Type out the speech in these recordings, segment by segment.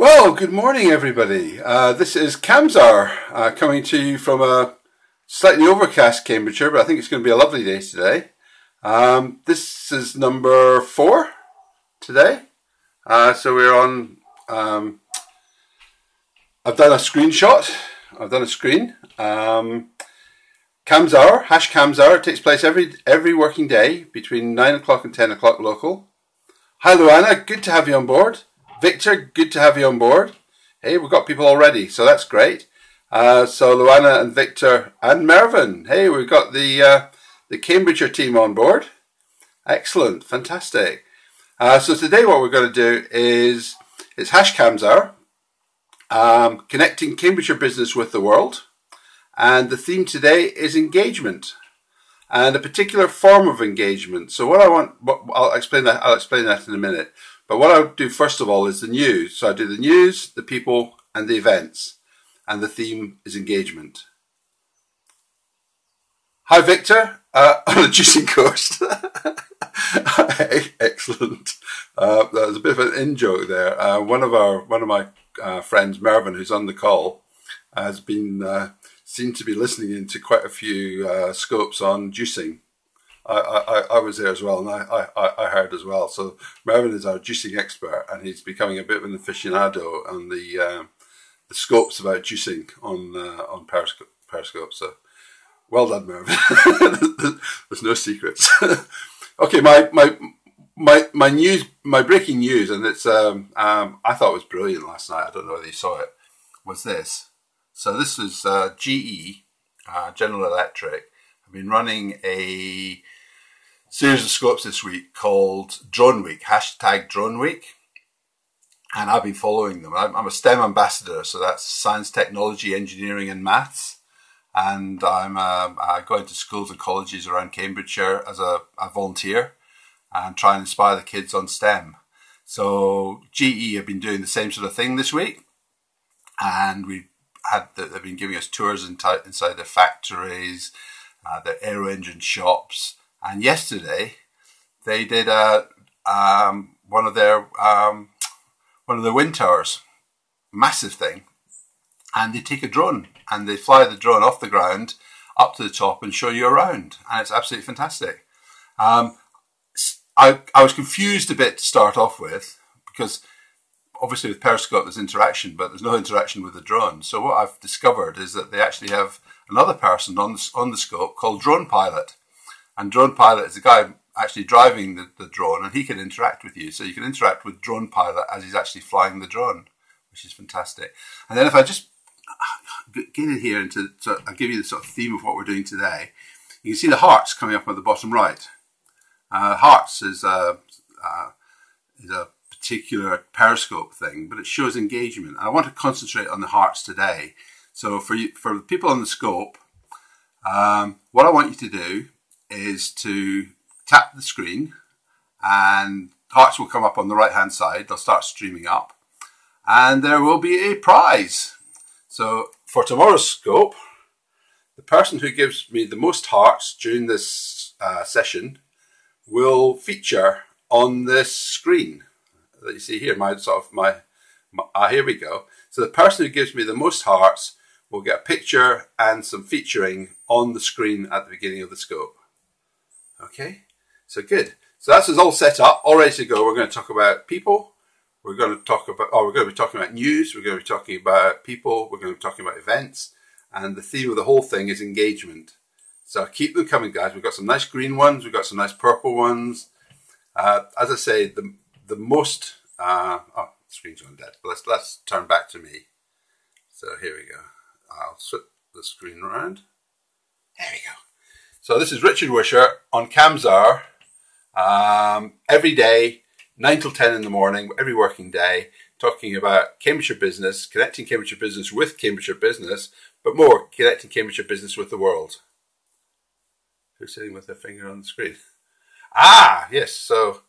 Well, good morning, everybody. This is Camzar coming to you from a slightly overcast Cambridgeshire, but I think it's going to be a lovely day today. This is number 4 today. So we're on. I've done a screenshot. I've done a screen. Camzar, hash Camzar, takes place every working day between 9 o'clock and 10 o'clock local. Hi, Luana. Good to have you on board. Victor, good to have you on board. Hey, we've got people already, so that's great. So Luana and Victor and Mervyn. Hey, we've got the Cambridgeshire team on board. Excellent, fantastic. So today what we're going to do is it's hash Camzar, connecting Cambridgeshire business with the world, and the theme today is engagement and a particular form of engagement. So what I want, I'll explain that in a minute. But what I'll do first of all is the news. So I do the news, the people, and the events. And the theme is engagement. Hi, Victor, on the juicing course. Excellent. That was a bit of an in-joke there. One of my friends, Mervyn, who's on the call, has been seen to be listening into quite a few scopes on juicing. I was there as well, and I heard as well. So Mervyn is our juicing expert, and he's becoming a bit of an aficionado on the scopes about juicing on Periscope. So well done, Mervyn. There's no secrets. Okay, my news, my breaking news, and it's I thought it was brilliant last night. I don't know whether you saw it. Was this? So this is GE, General Electric. I've been running a series of scopes this week called Drone Week, hashtag Drone Week, and I've been following them. I'm a STEM ambassador, so that's science, technology, engineering and maths, and I'm going to schools and colleges around Cambridgeshire as a volunteer and try and inspire the kids on STEM. So GE have been doing the same sort of thing this week, and they've been giving us tours inside their factories, their aero engine shops, and yesterday they did one of their wind towers, massive thing, and they take a drone and they fly the drone off the ground up to the top and show you around, and it's absolutely fantastic. I was confused a bit to start off with, because obviously with Periscope there's interaction, but there's no interaction with the drone. So what I've discovered is that they actually have another person on the scope called Drone Pilot. And Drone Pilot is the guy actually driving the drone, and he can interact with you. So you can interact with Drone Pilot as he's actually flying the drone, which is fantastic. And then if I just get in here I'll give you the sort of theme of what we're doing today. You can see the hearts coming up at the bottom right. Hearts is a particular Periscope thing, but it shows engagement. And I want to concentrate on the hearts today. So for the people on the scope, what I want you to do is to tap the screen, and hearts will come up on the right hand side. They'll start streaming up, and there will be a prize. So for tomorrow's scope, the person who gives me the most hearts during this session will feature on this screen that you see here. Here we go. So the person who gives me the most hearts will get a picture and some featuring on the screen at the beginning of the scope. Okay, so good. So that's us all set up, all ready to go. We're going to talk about people. We're going to be talking about news. We're going to be talking about people. We're going to be talking about events. And the theme of the whole thing is engagement. So keep them coming, guys. We've got some nice green ones. We've got some nice purple ones. As I say, the most... the screen's gone dead. But let's turn back to me. So here we go. I'll switch the screen around. There we go. So this is Richard Wisher on Camzar, every day, 9 till 10 in the morning, every working day, talking about Cambridgeshire business, connecting Cambridgeshire business with Cambridgeshire business, but more, connecting Cambridgeshire business with the world. Who's sitting with their finger on the screen? Ah, yes. So,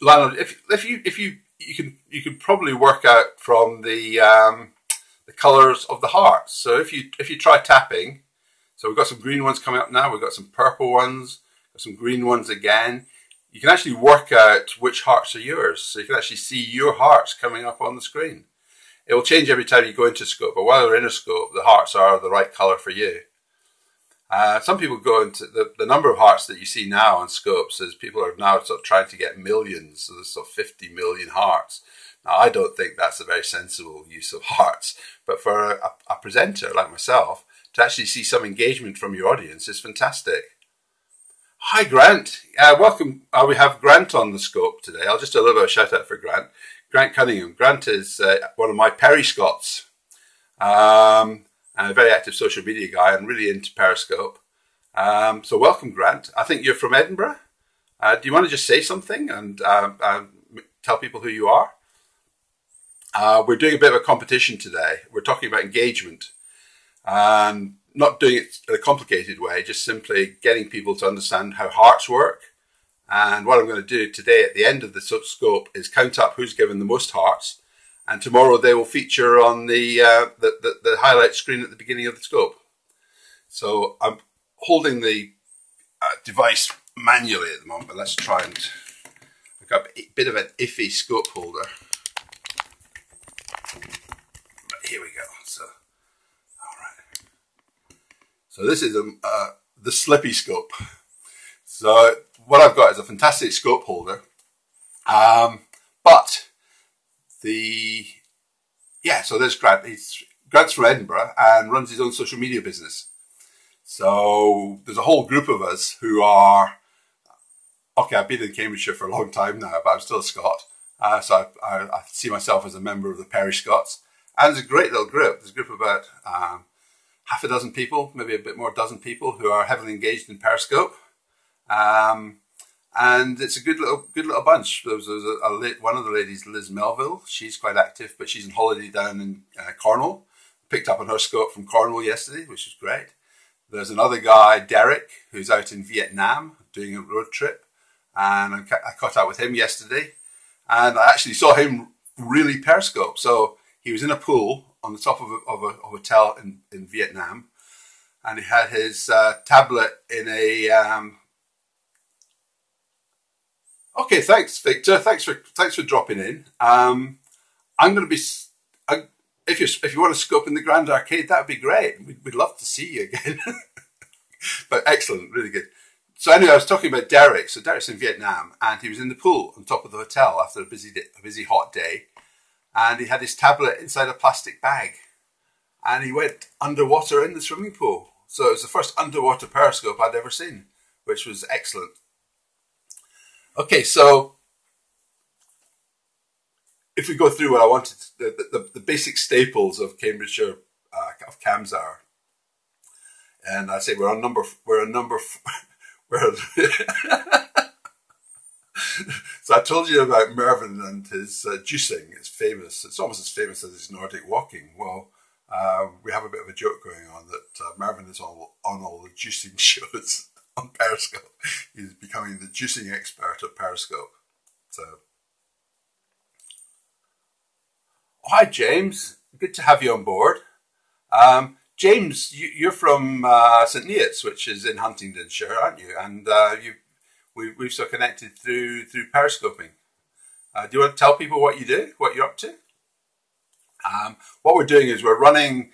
Lionel, if you can probably work out from the colours of the hearts. So if you try tapping. So we've got some green ones coming up now. We've got some purple ones, got some green ones again. you can actually work out which hearts are yours. So you can actually see your hearts coming up on the screen. It will change every time you go into Scope, but while you're in a Scope, the hearts are the right colour for you. Some people go into the number of hearts that you see now on Scopes is people are now sort of trying to get millions, so there's sort of 50 million hearts. Now, I don't think that's a very sensible use of hearts, but for a presenter like myself, to actually see some engagement from your audience is fantastic. Hi, Grant. Welcome. We have Grant on the Scope today. I'll just do a little bit of a shout out for Grant. Grant Cunningham. Grant is one of my Periscops. And a very active social media guy and really into Periscope. So welcome, Grant. I think you're from Edinburgh. Do you want to just say something and tell people who you are? We're doing a bit of a competition today. We're talking about engagement and not doing it in a complicated way, just simply getting people to understand how hearts work. And what I'm going to do today at the end of the Scope is count up who's given the most hearts. And tomorrow they will feature on the highlight screen at the beginning of the Scope. So I'm holding the device manually at the moment, but let's try and... I've got a bit of an iffy Scope holder. But here we go. So, all right. So this is the Slippy Scope. So what I've got is a fantastic Scope holder. But... so there's Grant. Grant's from Edinburgh and runs his own social media business. So there's a whole group of us who are, okay, I've been in Cambridgeshire for a long time now, but I'm still a Scot. So I see myself as a member of the Periscops. And it's a great little group. There's a group of about half a dozen people, maybe a bit more, dozen people who are heavily engaged in Periscope. And it's a good little bunch. There was one of the ladies, Liz Melville. She's quite active, but she's on holiday down in Cornwall. Picked up on her Scope from Cornwall yesterday, which is great. There's another guy, Derek, who's out in Vietnam doing a road trip. And I caught up with him yesterday. And I actually saw him really Periscope. So he was in a pool on the top of a hotel in Vietnam. And he had his tablet in a... Okay, thanks, Victor. Thanks for dropping in. I'm going to be if you want to scope in the Grand Arcade, that would be great. We'd love to see you again. But excellent, really good. So anyway, I was talking about Derek. So Derek's in Vietnam, and he was in the pool on top of the hotel after a busy hot day, and he had his tablet inside a plastic bag, and he went underwater in the swimming pool. So it was the first underwater Periscope I'd ever seen, which was excellent. Okay, so if we go through what I wanted, the basic staples of Cambridgeshire, of Cams are, and I say we're on number. So I told you about Mervyn and his juicing. It's famous. It's almost as famous as his Nordic walking. Well, we have a bit of a joke going on that Mervyn is on all the juicing shows on Periscope. He's becoming the juicing expert at Periscope. So, hi James, good to have you on board. James, you're from St Neots, which is in Huntingdonshire, aren't you? And we've so connected through periscoping. Do you want to tell people what you do, what you're up to? What we're doing is we're running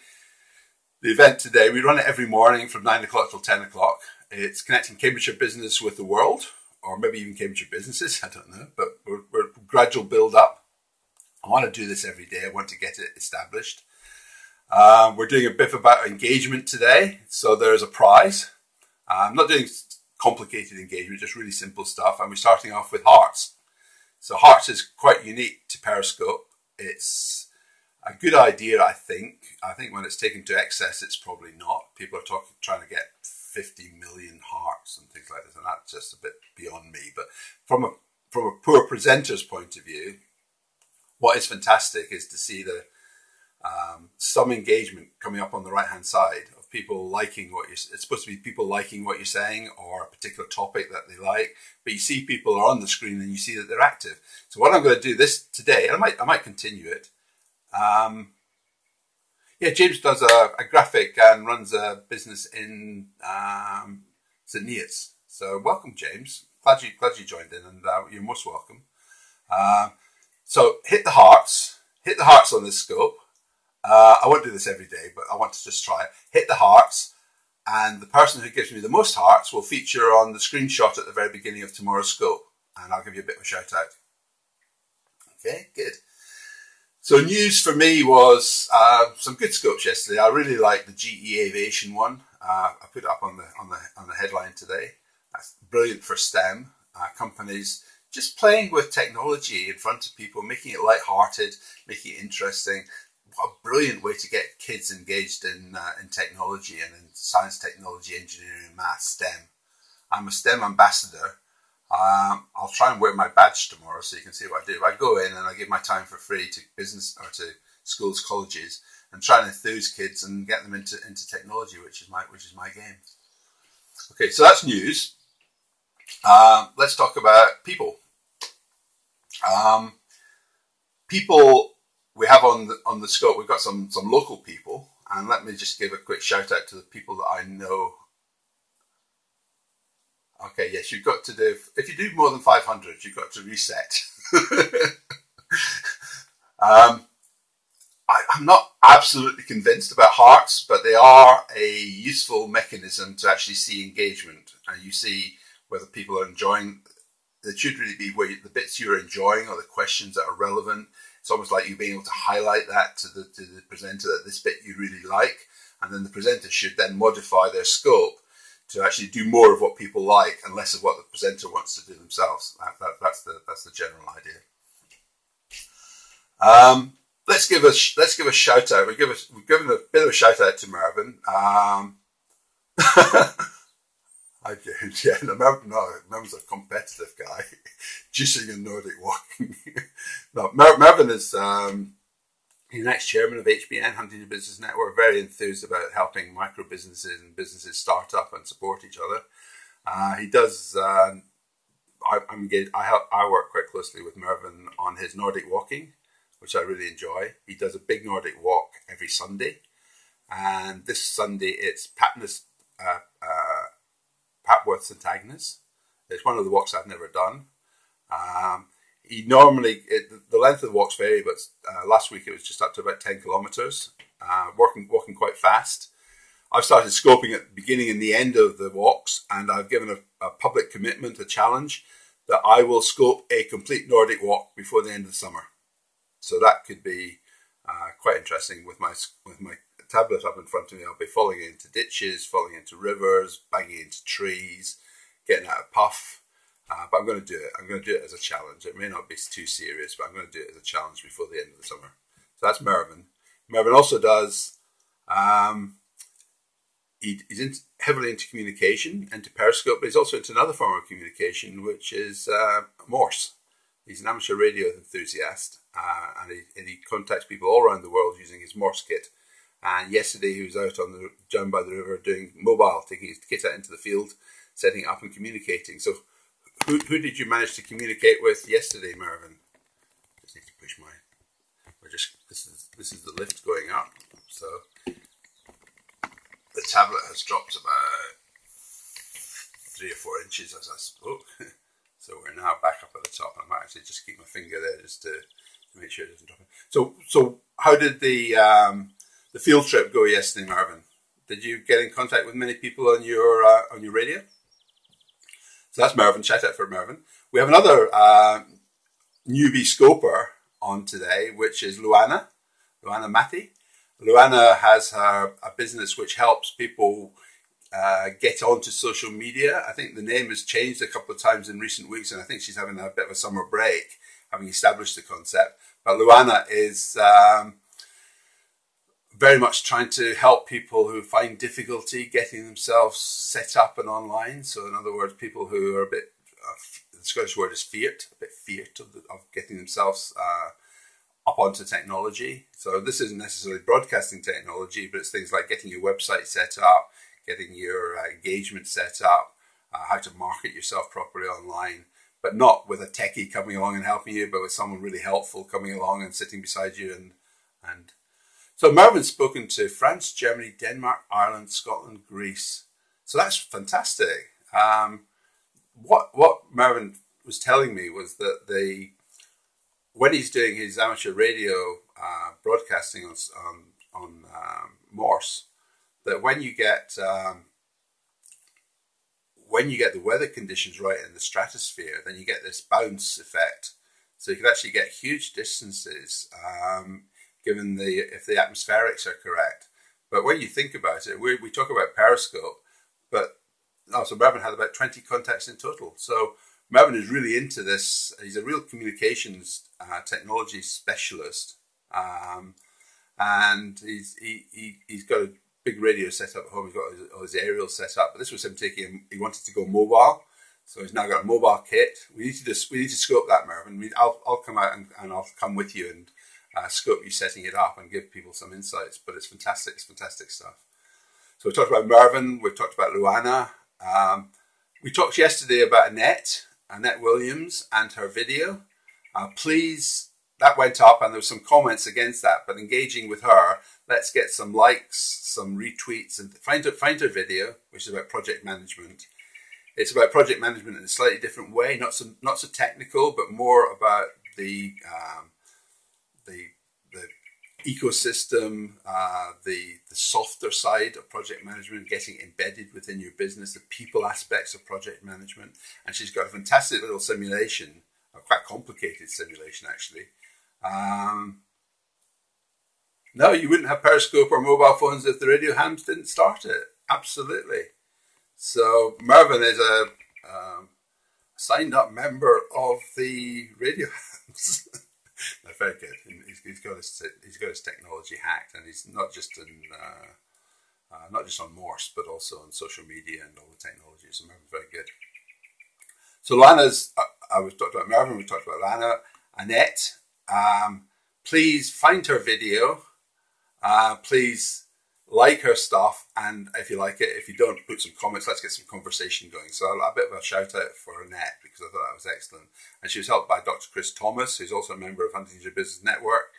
the event today. We run it every morning from 9 o'clock till 10 o'clock. It's connecting Cambridgeshire business with the world, or maybe even Cambridgeshire businesses, I don't know, but we're gradual build up. I want to do this every day. I want to get it established. We're doing a bit about engagement today. So there's a prize. I'm not doing complicated engagement, just really simple stuff. And we're starting off with hearts. So hearts is quite unique to Periscope. It's a good idea, I think. I think when it's taken to excess, it's probably not. People are trying to get 50 million hearts and things like this, and that's just a bit beyond me. But from a poor presenter's point of view, what is fantastic is to see the some engagement coming up on the right hand side of people liking what it's supposed to be people liking what you're saying or a particular topic that they like, but you see people are on the screen and you see that they're active. So what I'm going to do this today, and I might continue it. Yeah, James does a graphic and runs a business in St Neots. So welcome, James. Glad you joined in, and you're most welcome. So hit the hearts on this scope. I won't do this every day, but I want to just try it. Hit the hearts, and the person who gives me the most hearts will feature on the screenshot at the very beginning of tomorrow's scope, and I'll give you a bit of a shout out. Okay, good. So news for me was some good scopes yesterday. I really liked the GE Aviation one. I put it up on the headline today. That's brilliant for STEM companies. Just playing with technology in front of people, making it light-hearted, making it interesting. What a brilliant way to get kids engaged in technology and in science, technology, engineering, math, STEM. I'm a STEM ambassador. I'll try and wear my badge tomorrow so you can see what I do. I go in and I give my time for free to business or to schools, colleges, and try and enthuse kids and get them into technology, which is my game. Okay, so that's news. Let's talk about people. People we have on the scope. We've got some local people, and let me just give a quick shout out to the people that I know. Okay, yes, you've got to do, if you do more than 500, you've got to reset. I'm not absolutely convinced about hearts, but they are a useful mechanism to actually see engagement. And you see whether people are enjoying. It should really be where the bits you're enjoying or the questions that are relevant. It's almost like you being able to highlight that to the presenter, that this bit you really like. And then the presenter should then modify their scope to actually do more of what people like and less of what the presenter wants to do themselves. That's the general idea. Let's give a shout out. We've given a bit of a shout out to Mervyn. Mervyn's a competitive guy, juicing and Nordic walking. No, Mervyn is he's an ex-chairman of HBN, Huntington Business Network, very enthused about helping micro businesses and businesses start up and support each other. He does. I work quite closely with Mervyn on his Nordic walking, which I really enjoy. He does a big Nordic walk every Sunday, and this Sunday it's Papworth St Agnes. It's one of the walks I've never done. He normally, the length of the walks vary, but last week it was just up to about 10 kilometres, walking quite fast. I've started scoping at the beginning and the end of the walks, and I've given a public commitment, a challenge, that I will scope a complete Nordic walk before the end of the summer. So that could be quite interesting. With my tablet up in front of me, I'll be falling into ditches, falling into rivers, banging into trees, getting out of puff. But I'm going to do it. I'm going to do it as a challenge. It may not be too serious, but I'm going to do it as a challenge before the end of the summer. So that's Mervyn. Mervyn also does, he's heavily into communication, into Periscope, but he's also into another form of communication, which is Morse. He's an amateur radio enthusiast, and he contacts people all around the world using his Morse kit. And yesterday he was out down by the river doing mobile, taking his kit out into the field, setting it up and communicating. So who did you manage to communicate with yesterday, Mervyn? Just need to push my. This is the lift going up. So the tablet has dropped about 3 or 4 inches as I spoke. So we're now back up at the top. I might actually just keep my finger there just to make sure it doesn't drop in. So how did the field trip go yesterday, Mervyn? Did you get in contact with many people on your radio? So that's Mervyn. Shout out for Mervyn. We have another newbie scoper on today, which is Luana Matti. Luana has a business which helps people get onto social media. I think the name has changed a couple of times in recent weeks, and I think she's having a bit of a summer break, having established the concept. But Luana is very much trying to help people who find difficulty getting themselves set up and online. So in other words, people who are a bit, the Scottish word is feared, a bit feared of getting themselves up onto technology. So this isn't necessarily broadcasting technology, but it's things like getting your website set up, getting your engagement set up, how to market yourself properly online, but not with a techie coming along and helping you, but with someone really helpful coming along and sitting beside you. And so Mervyn's spoken to France, Germany, Denmark, Ireland, Scotland, Greece. So that's fantastic. what Mervyn was telling me was that when he's doing his amateur radio broadcasting on Morse, that when you get the weather conditions right in the stratosphere, then you get this bounce effect. So you can actually get huge distances, given if the atmospherics are correct. But when you think about it, we talk about Periscope, but also Mervyn had about 20 contacts in total. So Mervyn is really into this. He's a real communications technology specialist, and he's got a big radio set up at home. He's got his aerial set up. But this was him he wanted to go mobile. So he's now got a mobile kit. We need to scope that, Mervyn. I'll come out and I'll come with you and scope you setting it up and give people some insights. But it's fantastic. It's fantastic stuff. So we talked about Mervyn. We've talked about Luana. We talked yesterday about Annette Williams and her video. Please, that went up and there were some comments against that. But engaging with her, let's get some likes, some retweets, and find her video, which is about project management. It's about project management in a slightly different way, not so technical, but more about the ecosystem, the softer side of project management, getting embedded within your business, the people aspects of project management. And she's got a fantastic little simulation, a quite complicated simulation actually. No, you wouldn't have Periscope or mobile phones if the radio hams didn't start it. Absolutely. So Mervyn is a signed up member of the radio hams. They're very good. He's got his technology hacked, and he's not just on Morse, but also on social media and all the technology. So Mervyn's very good. So Lana's, we've talked about Mervyn, we've talked about Lana. Annette, please find her video. Please like her stuff, and if you like it, if you don't, put some comments. Let's get some conversation going. So a bit of a shout out for Annette, because I thought that was excellent. And she was helped by Dr. Chris Thomas, who's also a member of Huntington Business Network,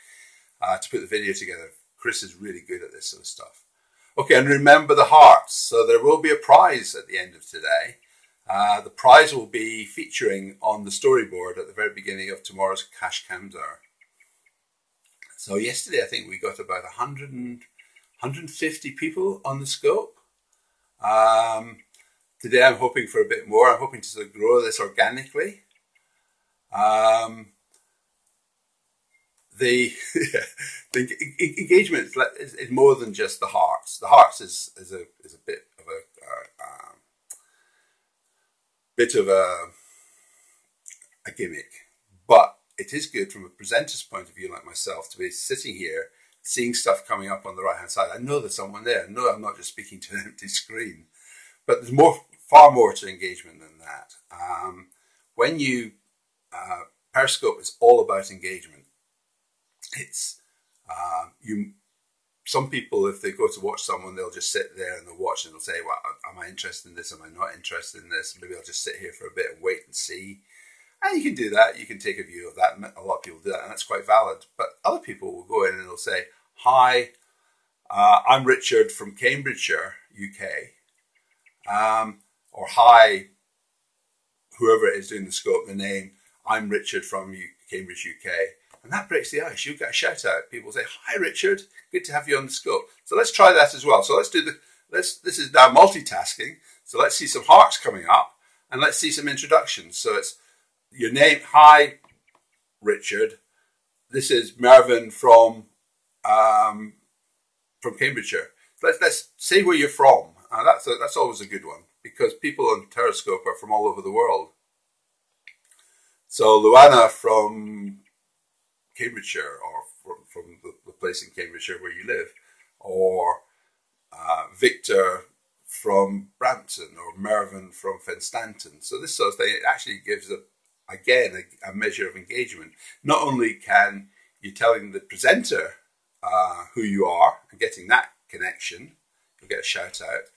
to put the video together. Chris is really good at this sort of stuff. Okay, and remember the hearts. So there will be a prize at the end of today. The prize will be featuring on the storyboard at the very beginning of tomorrow's Cash Cams Hour. So yesterday, I think we got about 150 people on the scope. Today I'm hoping for a bit more. I'm hoping to sort of grow this organically. The engagement is more than just the hearts. The hearts is a bit of a gimmick, but it is good from a presenter's point of view like myself to be sitting here seeing stuff coming up on the right hand side. I know there's someone there. I know I'm not just speaking to an empty screen, but there's far more to engagement than that. When you Periscope is all about engagement. It's some people, if they go to watch someone, they'll just sit there and they'll watch and they'll say, well, am I interested in this? Am I not interested in this? Maybe I'll just sit here for a bit and wait and see. And you can do that. You can take a view of that. A lot of people do that, and that's quite valid. But other people will go in and they'll say, hi, I'm Richard from Cambridgeshire, UK. Or hi, whoever it is doing the scope, the name, I'm Richard from Cambridge, UK. And that breaks the ice. You get a shout out. People say, hi, Richard, good to have you on the scope. So let's try that as well. So let's do this is now multitasking. So let's see some hearts coming up, and let's see some introductions. So it's your name. Hi, Richard. This is Mervyn from Cambridgeshire. Let's say where you're from. That's always a good one, because people on Periscope are from all over the world. So Luana from Cambridgeshire, or from the place in Cambridgeshire where you live, or Victor from Brampton, or Mervyn from Fenstanton. So this sort of thing, it actually gives a measure of engagement. Not only can you telling the presenter who you are and getting that connection, you'll get a shout out.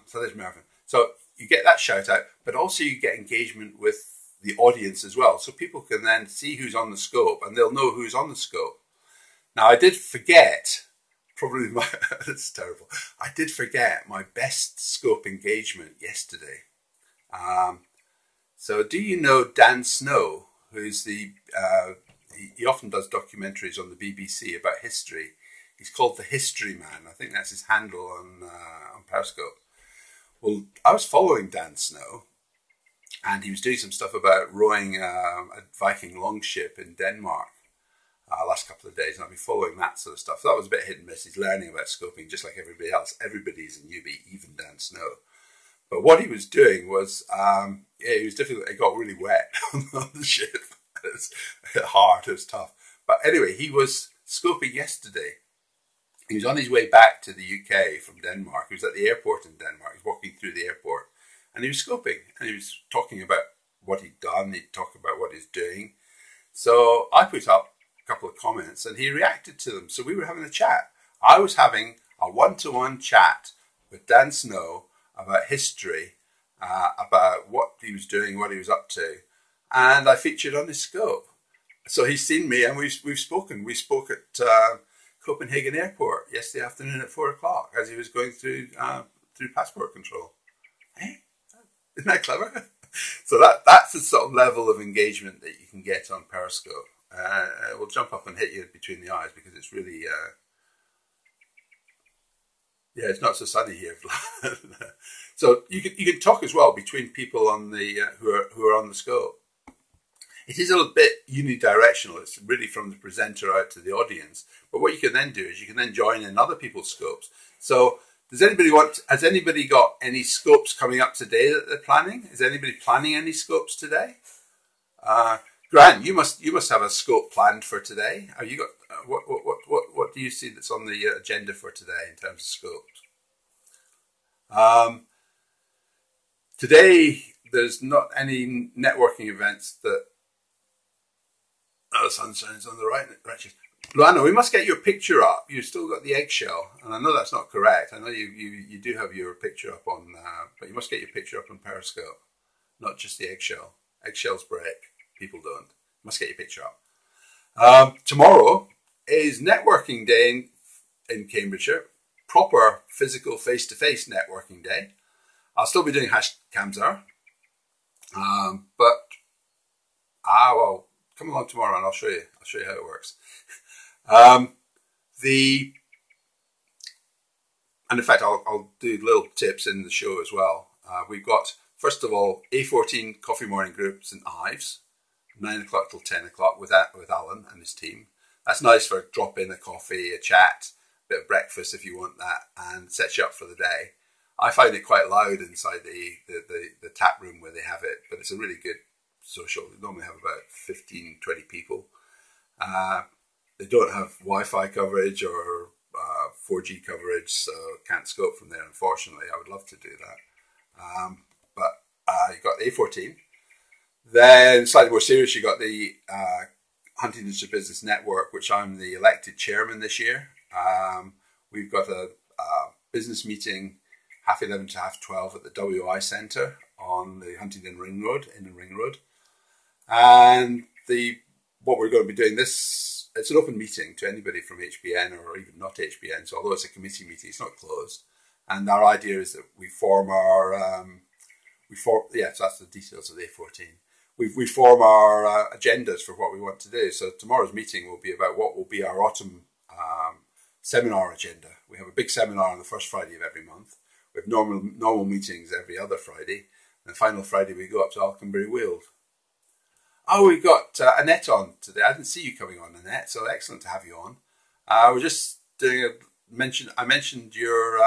So there's Mervyn. So you get that shout out, but also you get engagement with the audience as well. So people can then see who's on the scope, and they'll know who's on the scope. Now, I did forget, that's terrible. I did forget my best scope engagement yesterday. So do you know Dan Snow, who's he often does documentaries on the BBC about history. He's called the History Man. I think that's his handle on Periscope. Well, I was following Dan Snow, and he was doing some stuff about rowing a Viking longship in Denmark last couple of days, and I've been following that sort of stuff. So that was a bit hit and miss. He's learning about scoping just like everybody else. Everybody's a newbie, even Dan Snow. But what he was doing was, he was difficult. It got really wet on the ship. It was hard, it was tough. But anyway, he was scoping yesterday. He was on his way back to the UK from Denmark. He was at the airport in Denmark. He was walking through the airport. And he was scoping. And he was talking about what he'd done. He'd talk about what he's doing. So I put up a couple of comments and he reacted to them. So we were having a chat. I was having a one-to-one chat with Dan Snow about history, about what he was doing, what he was up to. And I featured on his scope. So he's seen me and we've spoken. We spoke at Copenhagen Airport yesterday afternoon at 4 o'clock as he was going through passport control. Hey, isn't that clever? So that's the sort of level of engagement that you can get on Periscope. It will jump up and hit you between the eyes because it's really, it's not so sunny here. So you can talk as well between people on the who are on the scope. It is a little bit unidirectional. It's really from the presenter out to the audience. But what you can then do is you can then join in other people's scopes. So has anybody got any scopes coming up today that they're planning? Is anybody planning any scopes today? Grant, you must have a scope planned for today. Have you got what do you see that's on the agenda for today in terms of scopes? Today there's not any networking events that. Oh, the sun shines on the right. Luana, we must get your picture up. You've still got the eggshell, and I know that's not correct. I know you do have your picture up on, but you must get your picture up on Periscope, not just the eggshell. Eggshells break. People don't. You must get your picture up. Tomorrow is networking day in Cambridgeshire. Proper physical face-to-face networking day. I'll still be doing #Camzar, but well. Come along tomorrow and I'll show you how it works. And in fact, I'll do little tips in the show as well. We've got, first of all, A14 coffee morning groups in Ives, 9 o'clock till 10 o'clock with Alan and his team. That's nice for drop in a coffee, a chat, a bit of breakfast if you want that, and set you up for the day. I find it quite loud inside the tap room where they have it, but it's a really good social. They normally have about 15, 20 people. They don't have Wi-Fi coverage or 4G coverage, so can't scope from there, unfortunately. I would love to do that. But you've got the A14. Then, slightly more serious, you've got the Huntingdonshire Business Network, which I'm the elected chairman this year. We've got a business meeting 11:30 to 12:30 at the WI Centre on the Huntingdon Ring Road, in the Ring Road. And what we're going to be doing it's an open meeting to anybody from HBN or even not HBN. So although it's a committee meeting, it's not closed. And our idea is that we form our, so that's the details of the A14. We form our agendas for what we want to do. So tomorrow's meeting will be about what will be our autumn seminar agenda. We have a big seminar on the first Friday of every month. We have normal meetings every other Friday. And the final Friday we go up to Alconbury Weald. Oh, we've got Annette on today. I didn't see you coming on, Annette, so excellent to have you on. We're just doing I mentioned your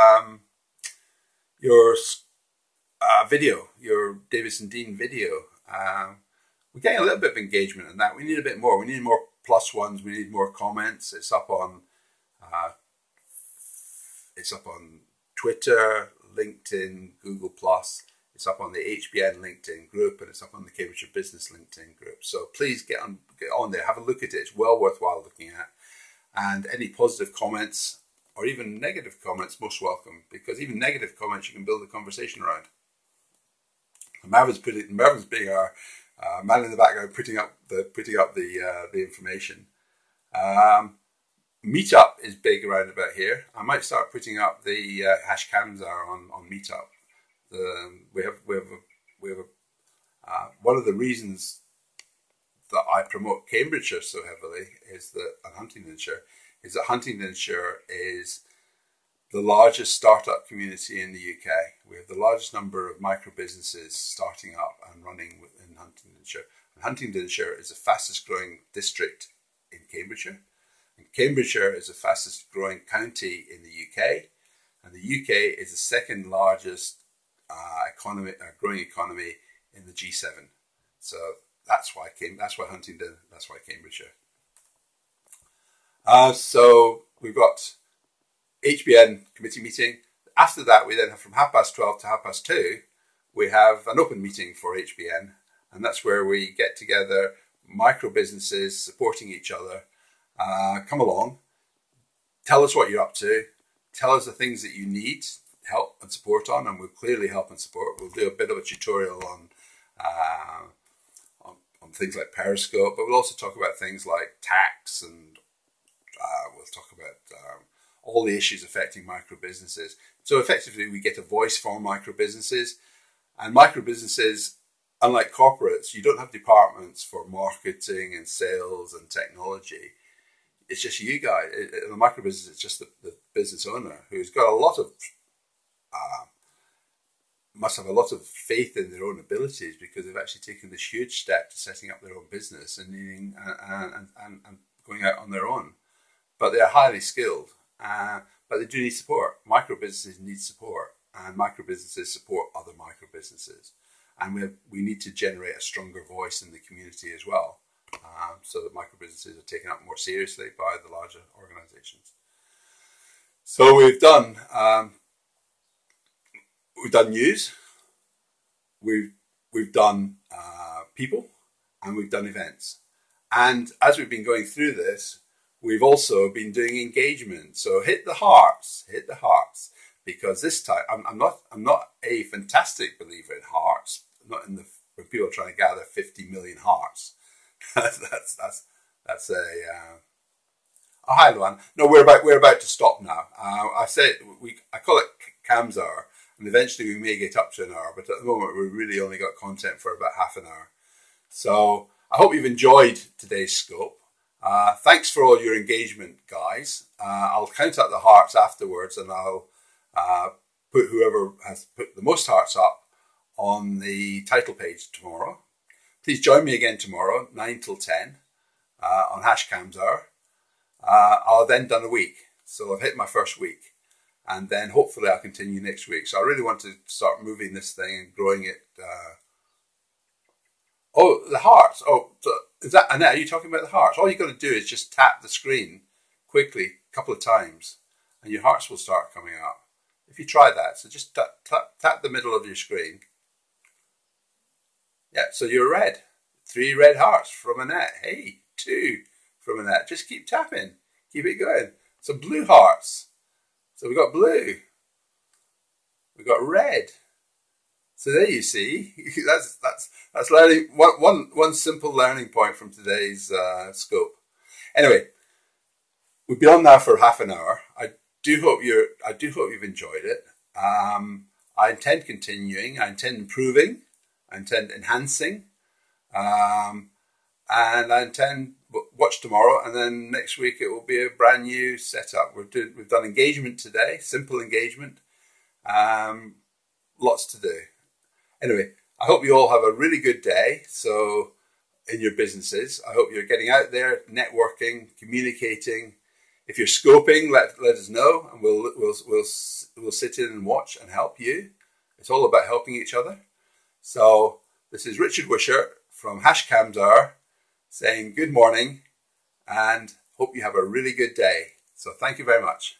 video, your Davis and Dean video. We're getting a little bit of engagement on that. We need a bit more. We need more plus ones. We need more comments. It's up on Twitter, LinkedIn, Google+. It's up on the HBN LinkedIn group, and it's up on the Cambridgeshire Business LinkedIn group. So please get on there, have a look at it. It's well worthwhile looking at. And any positive comments or even negative comments, most welcome, because even negative comments you can build a conversation around. Mervyn's being our man in the background, putting up the information. Meetup is big around about here. I might start putting up the #Camzar on Meetup. We have one one of the reasons that I promote Cambridgeshire so heavily is that, and Huntingdonshire, is that Huntingdonshire is the largest startup community in the UK. We have the largest number of micro businesses starting up and running within Huntingdonshire. And Huntingdonshire is the fastest growing district in Cambridgeshire. And Cambridgeshire is the fastest growing county in the UK. And the UK is the second largest growing economy in the G7. So that's why Huntingdon, that's why Cambridgeshire. So we've got HBN committee meeting. After that, we then have from 12:30 to 2:30, we have an open meeting for HBN. And that's where we get together micro businesses supporting each other. Come along, tell us what you're up to, tell us the things that you need help and support on, and we'll clearly help and support. We'll do a bit of a tutorial on things like Periscope, but we'll also talk about things like tax, and we'll talk about all the issues affecting micro businesses. So effectively, we get a voice for micro businesses, and micro businesses, unlike corporates, you don't have departments for marketing and sales and technology. It's just you guys. The micro business is just the business owner who's got a lot of, must have a lot of faith in their own abilities, because they've actually taken this huge step to setting up their own business and needing and going out on their own. But they're highly skilled, but they do need support. Micro businesses need support, and micro businesses support other micro businesses. And we need to generate a stronger voice in the community as well, so that micro businesses are taken up more seriously by the larger organisations. So we've done news, we've done people, and we've done events. And as we've been going through this, we've also been doing engagement. So hit the hearts, because this time I'm not a fantastic believer in hearts. Not in when people are trying to gather 50 million hearts. that's a high one. No, we're about to stop now. I call it Cam's hour, and eventually we may get up to an hour. But at the moment, we've really only got content for about half an hour. So I hope you've enjoyed today's scope. Thanks for all your engagement, guys. I'll count out the hearts afterwards, and I'll put whoever has put the most hearts up on the title page tomorrow. Please join me again tomorrow, 9 till 10, on Cam's hour. I'll have then done a week, so I've hit my first week, and then hopefully I'll continue next week. So I really want to start moving this thing and growing it. Oh, the hearts. Oh, so is that Annette? Are you talking about the hearts? All you got to do is just tap the screen quickly a couple of times, and your hearts will start coming up. If you try that, so just tap the middle of your screen. Yeah, so you're red. 3 red hearts from Annette. Hey, 2 from Annette. Just keep tapping. Keep it going. So blue hearts. So we've got blue. We've got red. So there you see. that's learning one simple learning point from today's scope. Anyway, we've been on now for half an hour. I do hope you've enjoyed it. I intend continuing. I intend improving. I intend enhancing, and I intend watch tomorrow, and then next week it will be a brand new setup. We've done engagement today, simple engagement, lots to do. Anyway, I hope you all have a really good day. So in your businesses, I hope you're getting out there, networking, communicating. If you're scoping, let us know, and we'll sit in and watch and help you. It's all about helping each other. So this is Richard Wisher from Cam's hour saying good morning and hope you have a really good day. So thank you very much.